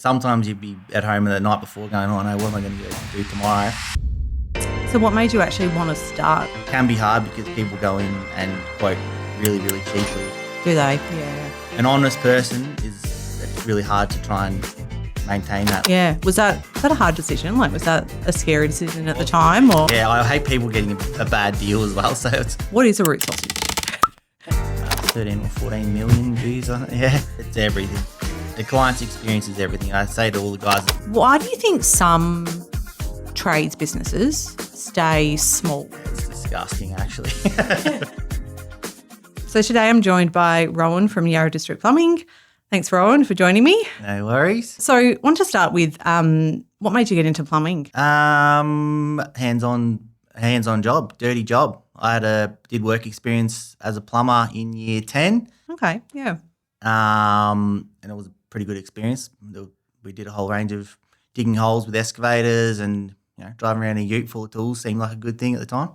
Sometimes you'd be at home the night before going, oh no, what am I going to go do tomorrow? So what made you actually want to start? It can be hard because people go in and quote really, really cheaply. Do they? Yeah. An honest person it's really hard to try and maintain that. Yeah. Was that a hard decision? Like, was that a scary decision at the time? Or Yeah, I hate people getting a bad deal as well. So it's what is a root sausage? 13 or 14 million views on it. Yeah, it's everything. The client's experience is everything. I say to all the guys, Why do you think some trades businesses stay small? it's disgusting actually. So today I'm joined by Rowan from Yarra District Plumbing. Thanks, Rowan, for joining me. No worries. So I want to start with what made you get into plumbing? Hands-on job, dirty job. I did work experience as a plumber in year 10. Okay, yeah. And it was a pretty good experience. We did a whole range of digging holes with excavators and driving around in a ute full of tools seemed like a good thing at the time.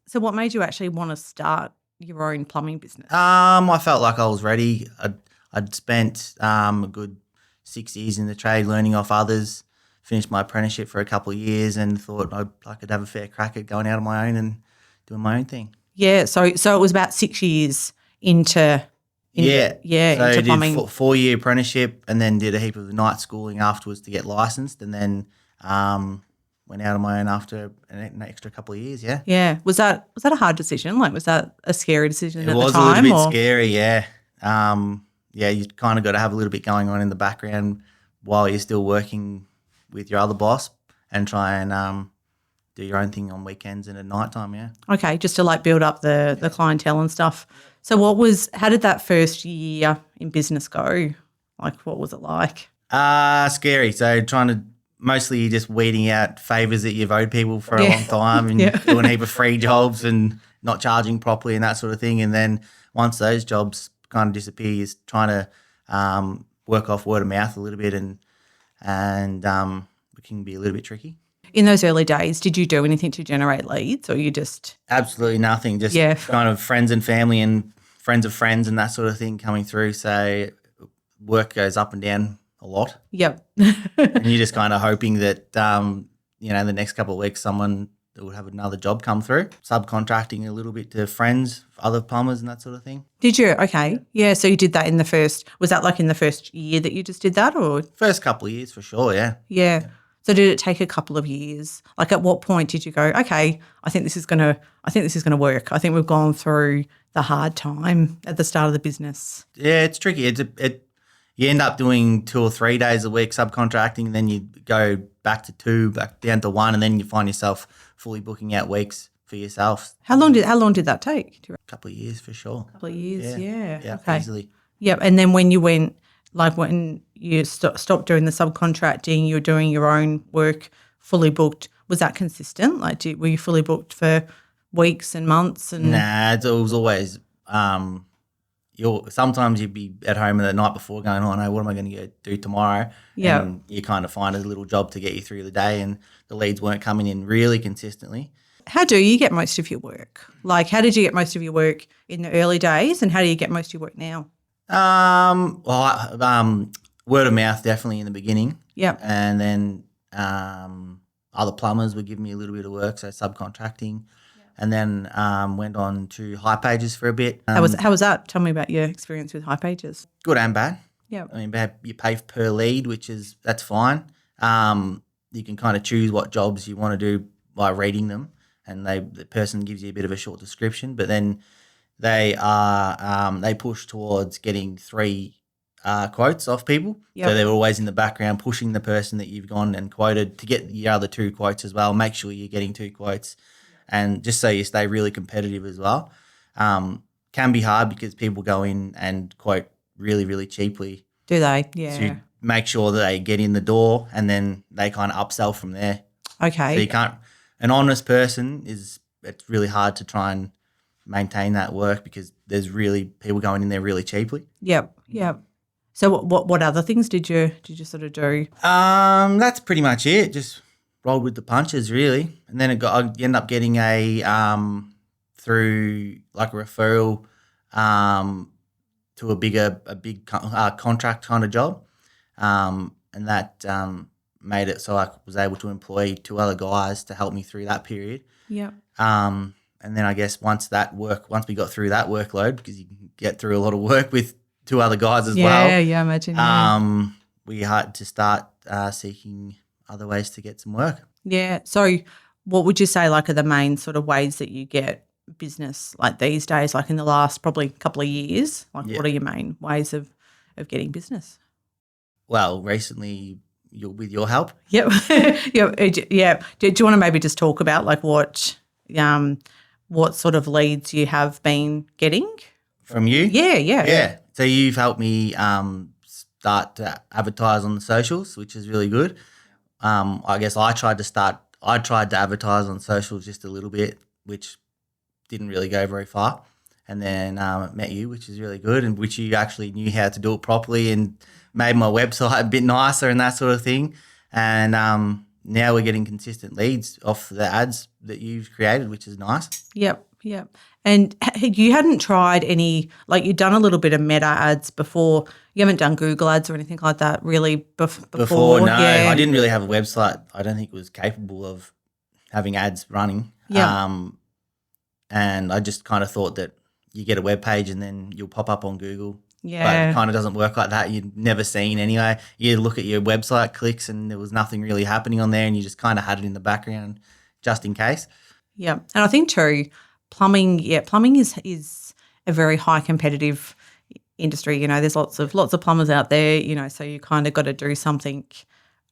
So what made you actually want to start your own plumbing business? I felt like I was ready. I'd spent a good 6 years in the trade learning off others, finished my apprenticeship for a couple of years and thought I could have a fair crack at going out on my own and doing my own thing. Yeah, so it was about 6 years into So I plumbing. did 4-year apprenticeship and then did a heap of night schooling afterwards to get licensed and then went out on my own after an extra couple of years, yeah. Yeah. Was that a hard decision? Like, was that a scary decision at the time? It was a little bit scary, yeah. You kind of got to have a little bit going on in the background while you're still working with your other boss and try and do your own thing on weekends and at night time, yeah. Okay, just to like build up the clientele and stuff. So how did that first year in business go? Like, what was it like? Scary. So mostly just weeding out favours that you've owed people for a long time and doing a heap of free jobs and not charging properly and that sort of thing. And then once those jobs kind of disappear, you're trying to work off word of mouth a little bit and it can be a little bit tricky. In those early days, did you do anything to generate leads or you just... Absolutely nothing, just kind of friends and family and friends of friends and that sort of thing coming through. So work goes up and down a lot. Yep. And you're just kind of hoping that, the next couple of weeks someone would have another job come through. Subcontracting a little bit to friends, other plumbers and that sort of thing. Did you? Okay. Yeah, so you did that was that like in the first year that you just did that or? First couple of years for sure, yeah. Yeah. So did it take a couple of years? Like at what point did you go, okay, I think this is gonna work. I think we've gone through the hard time at the start of the business. Yeah, it's tricky. You end up doing 2 or 3 days a week subcontracting, then you go back to 2, back down to 1, and then you find yourself fully booking out weeks for yourself. How long did that take? A couple of years for sure. A couple of years, yeah. Yeah, okay. Easily. Yep. And then when you went, like when you stopped doing the subcontracting, you were doing your own work fully booked, was that consistent? Like were you fully booked for weeks and months? And Nah, it was always sometimes you'd be at home the night before going, oh no, what am I going to go do tomorrow? Yeah. And you kind of find a little job to get you through the day and the leads weren't coming in really consistently. How do you get most of your work? Like how did you get most of your work in the early days and how do you get most of your work now? Word of mouth definitely in the beginning. Yep. And then other plumbers would give me a little bit of work, so subcontracting. And then went on to hipages for a bit. How was that? Tell me about your experience with hipages. Good and bad. Yeah. I mean, you pay per lead, that's fine. You can kind of choose what jobs you want to do by reading them, and the person gives you a bit of a short description. But then they push towards getting 3 quotes off people. Yep. So they're always in the background pushing the person that you've gone and quoted to get your other 2 quotes as well. Make sure you're getting 2 quotes. And just so you stay really competitive as well. Can be hard because people go in and quote really, really cheaply. Do they? Yeah. To make sure that they get in the door and then they kind of upsell from there. Okay. So you can't – an honest person it's really hard to try and maintain that work because there's really people going in there really cheaply. Yep. So what other things did you sort of do? That's pretty much it. Just rolled with the punches really, and then I ended up getting through like a referral to a big contract kind of job, and and that made it so I was able to employ 2 other guys to help me through that period. Yeah. And then I guess once we got through that workload, because you can get through a lot of work with 2 other guys as well. Yeah, I imagine. Yeah. We had to start seeking other ways to get some work. Yeah. So what would you say like are the main sort of ways that you get business like these days, like in the last probably couple of years? Like what are your main ways of getting business? Well, recently with your help. Yep. Yeah. Do you want to maybe just talk about like what sort of leads you have been getting? From you? Yeah. So you've helped me start to advertise on the socials, which is really good. I guess I tried to advertise on socials just a little bit, which didn't really go very far. And then met you, which is really good, and which you actually knew how to do it properly and made my website a bit nicer and that sort of thing. And now we're getting consistent leads off the ads that you've created, which is nice. Yep. And you hadn't tried any, like you'd done a little bit of Meta ads before. You haven't done Google ads or anything like that really before? No. Yeah. I didn't really have a website. I don't think it was capable of having ads running. Yeah. And I just kind of thought that you get a web page and then you'll pop up on Google. Yeah. But it kind of doesn't work like that. You'd never seen anyway. You look at your website clicks and there was nothing really happening on there, and you just kind of had it in the background just in case. Yeah. And I think too, plumbing is a very high competitive industry. You know, there's lots of plumbers out there, you know, so you kind of got to do something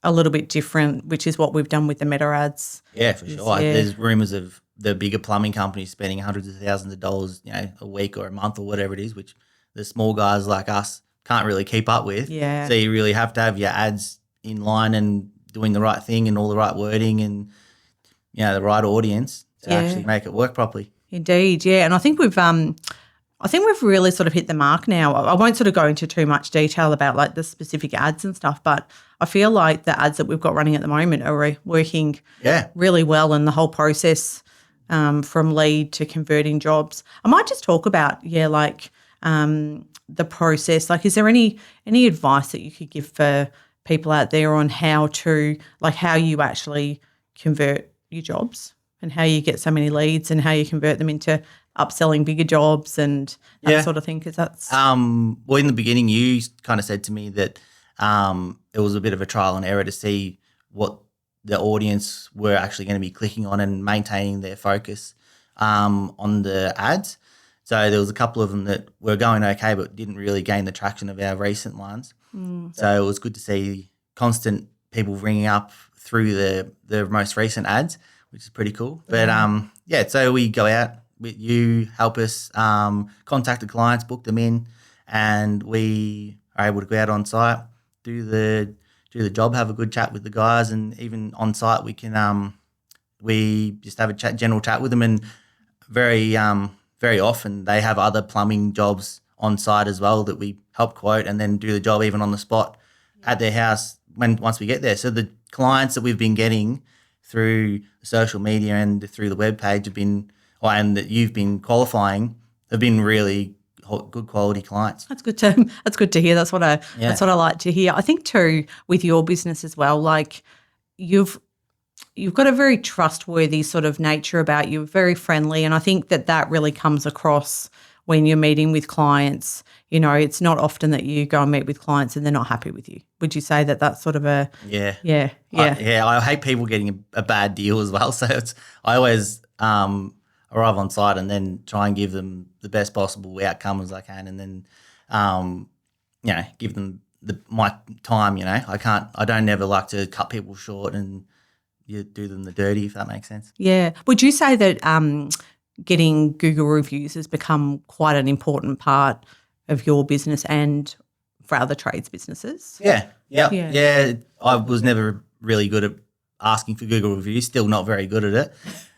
a little bit different, which is what we've done with the Meta ads. Yeah, for sure. Yeah. There's rumours of the bigger plumbing companies spending hundreds of thousands of dollars, you know, a week or a month or whatever it is, which the small guys like us can't really keep up with. Yeah. So you really have to have your ads in line and doing the right thing and all the right wording and, you know, the right audience to actually make it work properly. Indeed, yeah. And I think we've really sort of hit the mark now. I won't sort of go into too much detail about like the specific ads and stuff, but I feel like the ads that we've got running at the moment are working really well, in the whole process from lead to converting jobs. I might just talk about, the process. Like, is there any advice that you could give for people out there on how you actually convert your jobs and how you get so many leads and how you convert them into upselling bigger jobs and that sort of thing? Because that's well, in the beginning, you kind of said to me that it was a bit of a trial and error to see what the audience were actually going to be clicking on and maintaining their focus on the ads. So there was a couple of them that were going okay but didn't really gain the traction of our recent ones. So it was good to see constant people ringing up through the most recent ads, which is pretty cool. But so we go out with you, help us contact the clients, book them in, and we are able to go out on site, do the job, have a good chat with the guys, and even on site we can we just have a general chat with them, and very often they have other plumbing jobs on site as well that we help quote and then do the job even on the spot at their house once we get there. So the clients that we've been getting through social media and through the webpage and that you've been qualifying have been really good quality clients. That's good to hear. That's what I like to hear. I think too with your business as well, like you've got a very trustworthy sort of nature about you, very friendly, and I think that really comes across when you're meeting with clients. You know, it's not often that you go and meet with clients and they're not happy with you. Would you say that that's sort of a Yeah. I hate people getting a bad deal as well. So I always arrive on site and then try and give them the best possible outcome as I can, and then give them my time. You know, I don't ever like to cut people short and you do them the dirty, if that makes sense. Yeah. Would you say that getting Google reviews has become quite an important part of your business and for other trades businesses? Yeah. I was never really good at asking for Google reviews. Still not very good at it.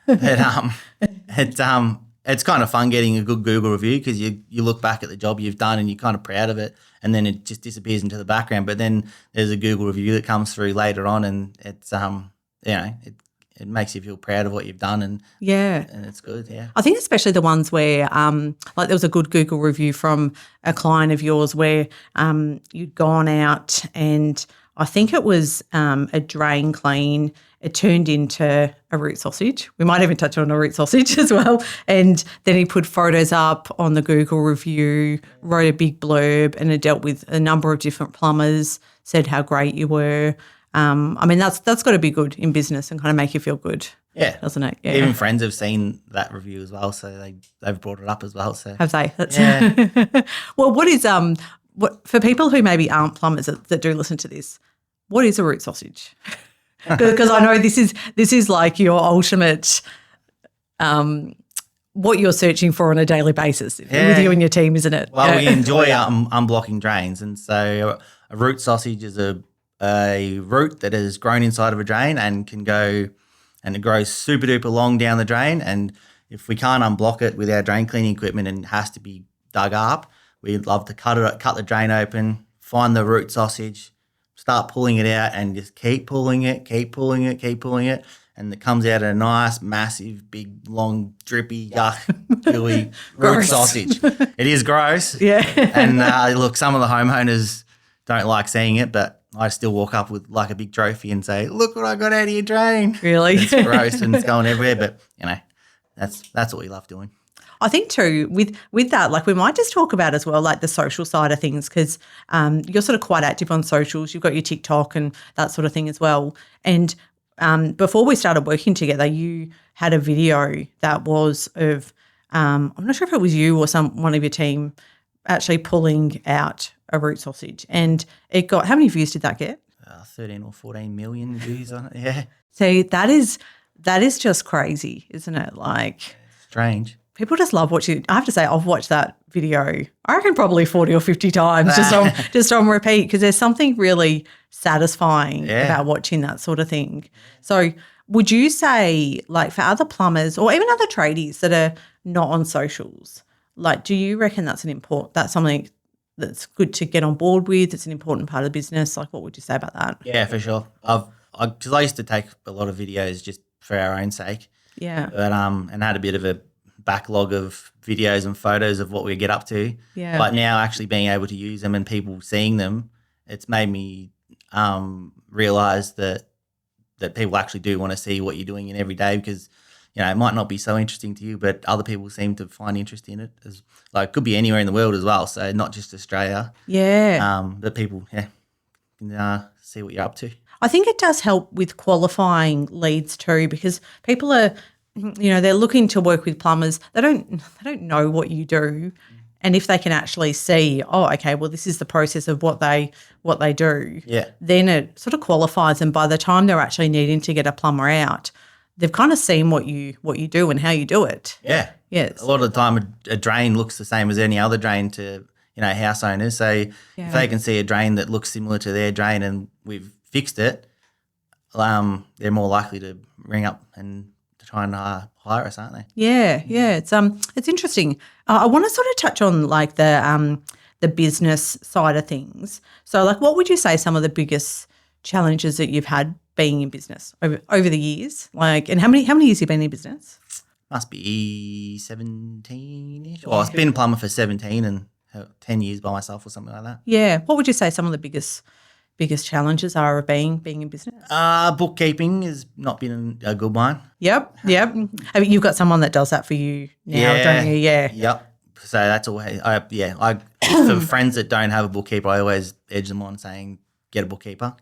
But it's kind of fun getting a good Google review because you look back at the job you've done and you're kind of proud of it, and then it just disappears into the background. But then there's a Google review that comes through later on, and it's it makes you feel proud of what you've done, and it's good. Yeah, I think especially the ones where like there was a good Google review from a client of yours where you'd gone out and I think it was a drain clean. It turned into a root sausage. We might even touch on a root sausage as well. And then he put photos up on the Google review, wrote a big blurb, and it dealt with a number of different plumbers, said how great you were. I mean, that's got to be good in business and kind of make you feel good. Yeah. Doesn't it? Yeah. Even friends have seen that review as well, so they've brought it up as well. So Have they? That's yeah. Well, what is what for people who maybe aren't plumbers that do listen to this? What is a root sausage? Because I know this is like your ultimate, what you're searching for on a daily basis with you and your team, isn't it? Well, we enjoy unblocking drains, and so a root sausage is a root that is grown inside of a drain and can go, and it grows super duper long down the drain. And if we can't unblock it with our drain cleaning equipment and it has to be dug up, we'd love to cut the drain open, find the root sausage, start pulling it out, and just keep pulling it, and it comes out a nice, massive, big, long, drippy, yuck, gooey root sausage. It is gross. Yeah. And look, some of the homeowners don't like seeing it, but I still walk up with like a big trophy and say, "Look what I got out of your drain." Really? It's gross and it's going everywhere, but that's what we love doing. I think too with that, like we might just talk about as well, like the social side of things, because you're sort of quite active on socials. You've got your TikTok and that sort of thing as well. And before we started working together, you had a video that was of I'm not sure if it was you or one of your team actually pulling out a root sausage, and it got, how many views did that get? 13 or 14 million views on it. Yeah, so that is just crazy, isn't it? Like, strange. People just love watching. I have to say, I've watched that video, I reckon probably 40 or 50 times just on repeat, because there's something really satisfying about watching that sort of thing. So would you say, like, for other plumbers or even other tradies that are not on socials, like, do you reckon that's something that's good to get on board with? It's an important part of the business. Like, what would you say about that? Yeah, for sure. Because I used to take a lot of videos just for our own sake. Yeah. But and had a bit of a backlog of videos and photos of what we get up to. Yeah. But now actually being able to use them and people seeing them, it's made me realise that people actually do want to see what you're doing in every day, because it might not be so interesting to you, but other people seem to find interest in it. It could be anywhere in the world as well, so not just Australia. Yeah. That people can see what you're up to. I think it does help with qualifying leads too, because people are, they're looking to work with plumbers. They don't know what you do, and if they can actually see, oh, okay, well, this is the process of what they do. Yeah. Then it sort of qualifies, and by the time they're actually needing to get a plumber out, they've kind of seen what you do and how you do it. Yeah. Yes. A lot of the time, a drain looks the same as any other drain to house owners. So if they can see a drain that looks similar to their drain and we've fixed it, they're more likely to ring up and to try and hire us, aren't they? Yeah. It's interesting. I want to sort of touch on like the business side of things. So, like, what would you say some of the biggest challenges that you've had being in business over the years? Like, and how many years have you been in business? Must be 17-ish. Well, I've been a plumber for 17 and 10 years by myself or something like that. Yeah. What would you say some of the biggest challenges are of being in business? Bookkeeping has not been a good one. Yep. I mean, you've got someone that does that for you now, don't you? Yeah. Yep. So that's always, for friends that don't have a bookkeeper, I always edge them on saying, get a bookkeeper.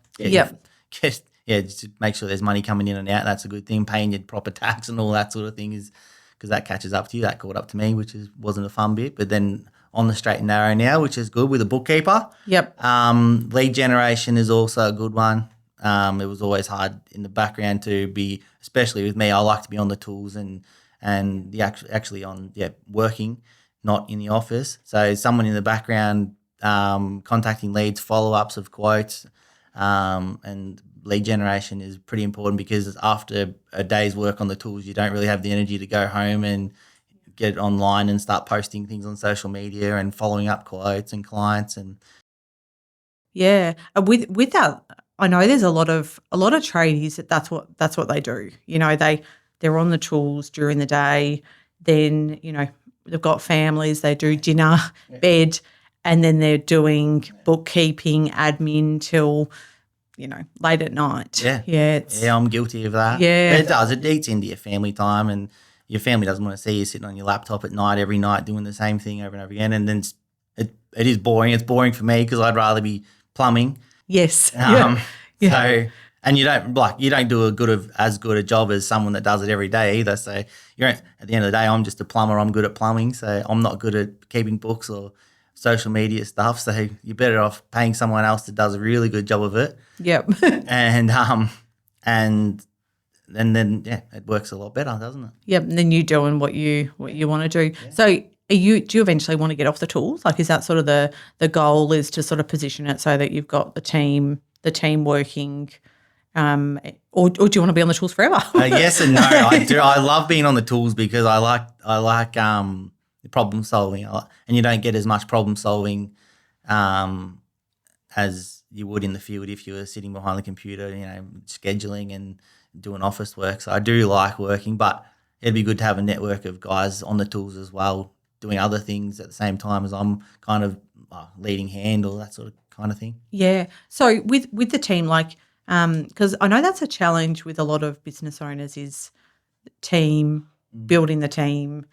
Just to make sure there's money coming in and out. That's a good thing. Paying your proper tax and all that sort of thing is, because that catches up to you. That caught up to me, which wasn't a fun bit. But then on the straight and narrow now, which is good with a bookkeeper. Yep. Lead generation is also a good one. It was always hard in the background to be, especially with me. I like to be on the tools and actually on working, not in the office. So someone in the background contacting leads, follow-ups of quotes, and lead generation is pretty important, because after a day's work on the tools, you don't really have the energy to go home and get online and start posting things on social media and following up quotes and clients. And with that, I know there's a lot of tradies that's what they do. They're on the tools during the day. Then they've got families. They do dinner, bed, and then they're doing bookkeeping, admin till late at night. Yeah. Yeah. Yeah, I'm guilty of that. Yeah. But it does. It eats into your family time, and your family doesn't want to see you sitting on your laptop at night every night doing the same thing over and over again. And then it is boring. It's boring for me because I'd rather be plumbing. Yes. Um, Yeah. So, and you don't do as good a job as someone that does it every day either. So you're at the end of the day, I'm just a plumber. I'm good at plumbing, so I'm not good at keeping books or social media stuff. So you're better off paying someone else that does a really good job of it. Yep. And then it works a lot better, doesn't it? Yep. And then you doing what you want to do. Yeah. So do you eventually want to get off the tools? Like, is that sort of the goal, is to sort of position it so that you've got the team working, or do you want to be on the tools forever? Yes and no. I do. I love being on the tools because I like problem solving, and you don't get as much problem solving as you would in the field if you were sitting behind the computer, scheduling and doing office work. So I do like working, but it'd be good to have a network of guys on the tools as well, doing other things at the same time as I'm kind of leading hand or that sort of kind of thing. Yeah. So with the team, like, because I know that's a challenge with a lot of business owners, is team, building the team,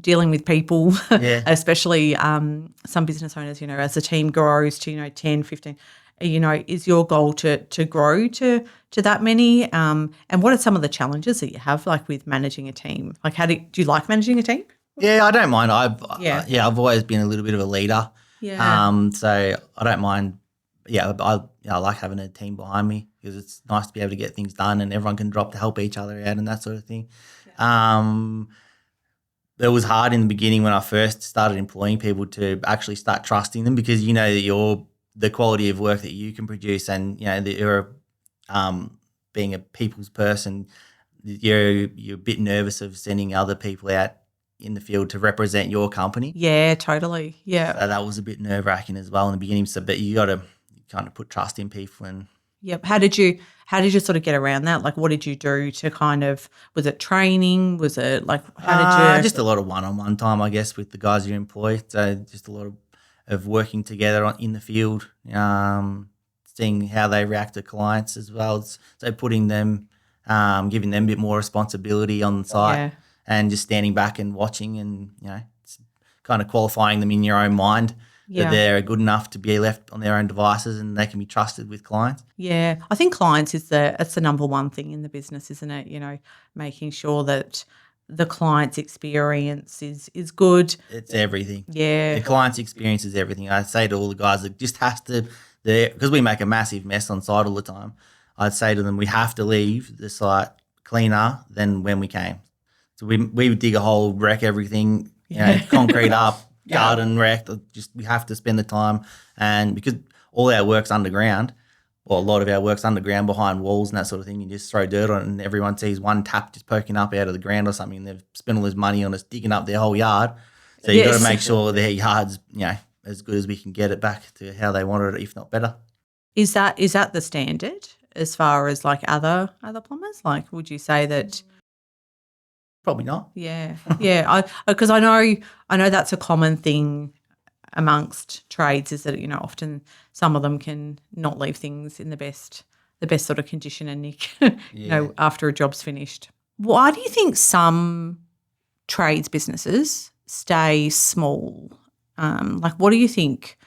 dealing with people, Yeah. especially some business owners, as the team grows to, 10, 15, is your goal to grow to that many? And what are some of the challenges that you have, like, with managing a team? Like, do you like managing a team? Yeah, I don't mind. Yeah. I've always been a little bit of a leader. Yeah. So I don't mind. Yeah, I like having a team behind me because it's nice to be able to get things done and everyone can drop to help each other out and that sort of thing. It was hard in the beginning when I first started employing people to actually start trusting them, because you know that the quality of work that you can produce, and that you're being a people's person, you're a bit nervous of sending other people out in the field to represent your company. Yeah, totally. Yeah. So that was a bit nerve-wracking as well in the beginning. So, but you got to kind of put trust in people. And yep. How did you sort of get around that? Like, what did you do to kind of, was it training? Was it like, how did you? just a lot of one-on-one time, I guess, with the guys you employ. So just a lot of working together in the field, seeing how they react to clients as well. So putting them, giving them a bit more responsibility on site. Yeah. And just standing back and watching, and kind of qualifying them in your own mind that they're good enough to be left on their own devices and they can be trusted with clients. Yeah, I think clients it's the number one thing in the business, isn't it? Making sure that the client's experience is good. It's everything. Yeah, the client's experience is everything. I say to all the guys, it just has to, because we make a massive mess on site all the time. I'd say to them, we have to leave the site cleaner than when we came. So we would dig a hole, wreck everything, concrete up, garden wrecked. We have to spend the time, and because all our work's underground, well, a lot of our work's underground behind walls and that sort of thing. You just throw dirt on it, and everyone sees one tap just poking up out of the ground or something, and they've spent all this money on us digging up their whole yard. So you've got to make sure their yard's as good as we can get it back to how they wanted it, if not better. Is that the standard as far as like other plumbers? Like, would you say that? Probably not. Yeah, yeah. Because I know that's a common thing amongst trades, is that often some of them can not leave things in the best sort of condition and nick, after a job's finished. Why do you think some trades businesses stay small? Like, what do you think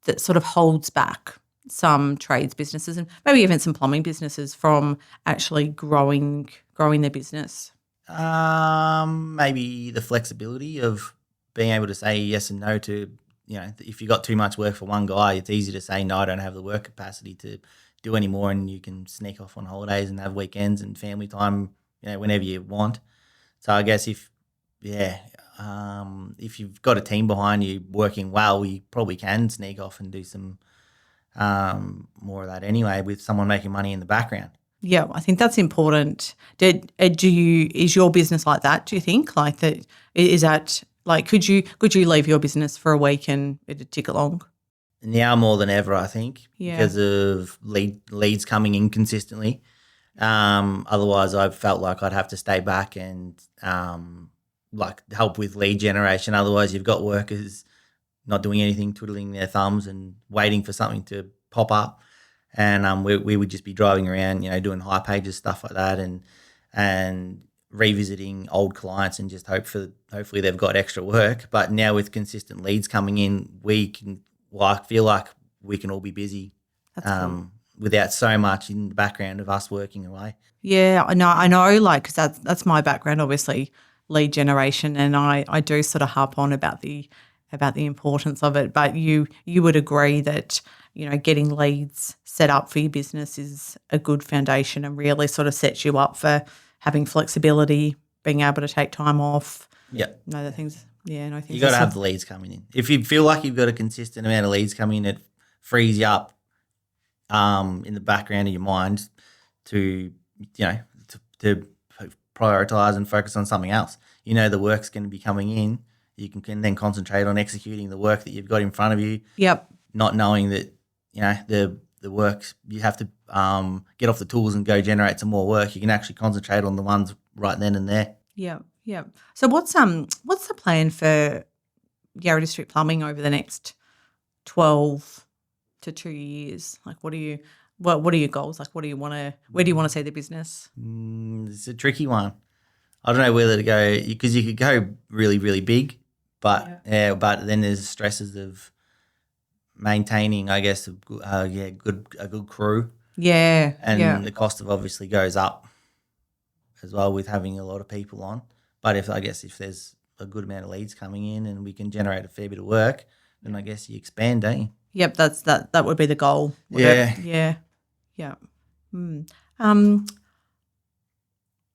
that sort of holds back some trades businesses and maybe even some plumbing businesses from actually growing their business? Maybe the flexibility of being able to say yes and no to, if you got too much work for one guy, it's easy to say, no, I don't have the work capacity to do any more, and you can sneak off on holidays and have weekends and family time, whenever you want. So I guess if you've got a team behind you working well, you probably can sneak off and do some more of that anyway, with someone making money in the background. Yeah, I think that's important. Is your business like that? Do you think like that? Is that like could you leave your business for a week and it'd tick along? Now more than ever, I think, Yeah. because of leads coming in consistently. Otherwise, I felt like I'd have to stay back and help with lead generation. Otherwise, you've got workers not doing anything, twiddling their thumbs and waiting for something to pop up, and we would just be driving around, doing hipages, stuff like that, and revisiting old clients and just hopefully they've got extra work. But now with consistent leads coming in, I feel like we can all be busy. That's cool. Without so much in the background of us working away. Yeah, I know, like, because that's my background, obviously, lead generation, and I do sort of harp on about the importance of it. But you would agree that, getting leads set up for your business is a good foundation and really sort of sets you up for having flexibility, being able to take time off. Yeah. No, that things. Yeah, no, things. You got to have the leads coming in. If you feel like you've got a consistent amount of leads coming in, it frees you up in the background of your mind to prioritize and focus on something else. The work's going to be coming in. You can then concentrate on executing the work that you've got in front of you. Yep. Not knowing that the works, you have to get off the tools and go generate some more work. You can actually concentrate on the ones right then and there. Yep. So what's the plan for Yarra District Plumbing over the next 12 to 2 years? Like, what are your goals? Like, where do you want to see the business? It's a tricky one. I don't know whether to go, because you could go really, really big, but then there's stresses of maintaining, I guess, a good crew. Yeah. And the cost of obviously goes up as well with having a lot of people on. But if there's a good amount of leads coming in and we can generate a fair bit of work, then I guess you expand, don't you? Yep, that would be the goal. Yeah. Yeah.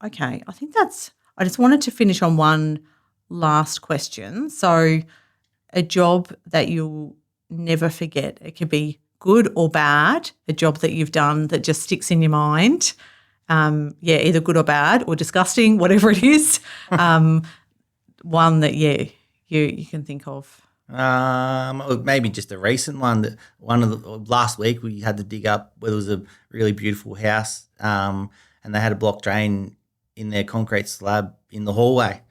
Okay, I just wanted to finish on one last question. So, a job that you'll never forget. It could be good or bad, a job that you've done that just sticks in your mind. Either good or bad or disgusting, whatever it is. One that, you can think of. Maybe just a recent one. Last week we had to dig up where there was a really beautiful house, and they had a block drain in their concrete slab in the hallway.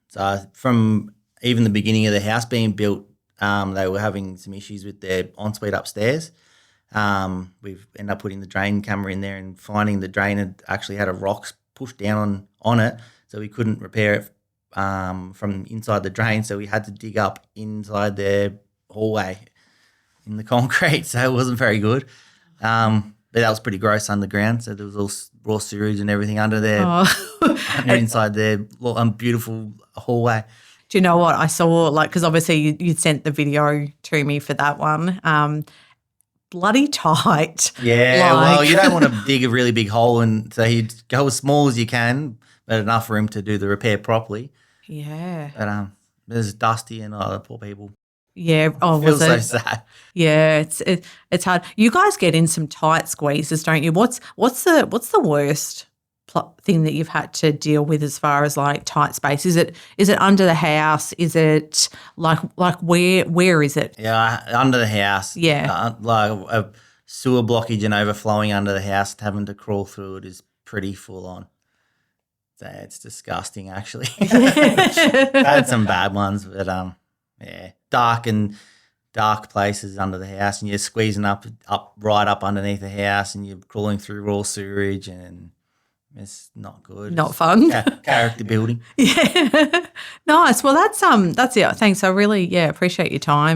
So from even the beginning of the house being built, they were having some issues with their ensuite upstairs. We've ended up putting the drain camera in there and finding the drain had actually had a rock pushed down on it, so we couldn't repair it from inside the drain, so we had to dig up inside their hallway in the concrete, so it wasn't very good. But that was pretty gross underground, so there was all raw sewage and everything under there, inside their beautiful hallway. Do you know what I saw? Like, because obviously you'd sent the video to me for that one. Bloody tight. Yeah, well, you don't want to dig a really big hole, and so you go as small as you can, but enough room to do the repair properly. Yeah. But there's dusty and poor people. Yeah. Oh, feels so sad. Yeah, it's hard. You guys get in some tight squeezes, don't you? What's the worst thing that you've had to deal with as far as like tight space? Is it under the house? Is it like where is it? Yeah, under the house. Yeah. Like a sewer blockage and overflowing under the house, having to crawl through it is pretty full on. So it's disgusting, actually. I had some bad ones, but dark places under the house, and you're squeezing up right up underneath the house, and you're crawling through raw sewage, and it's not good. Not fun. Character building. Yeah. Nice. Well, that's it. Thanks. I really appreciate your time.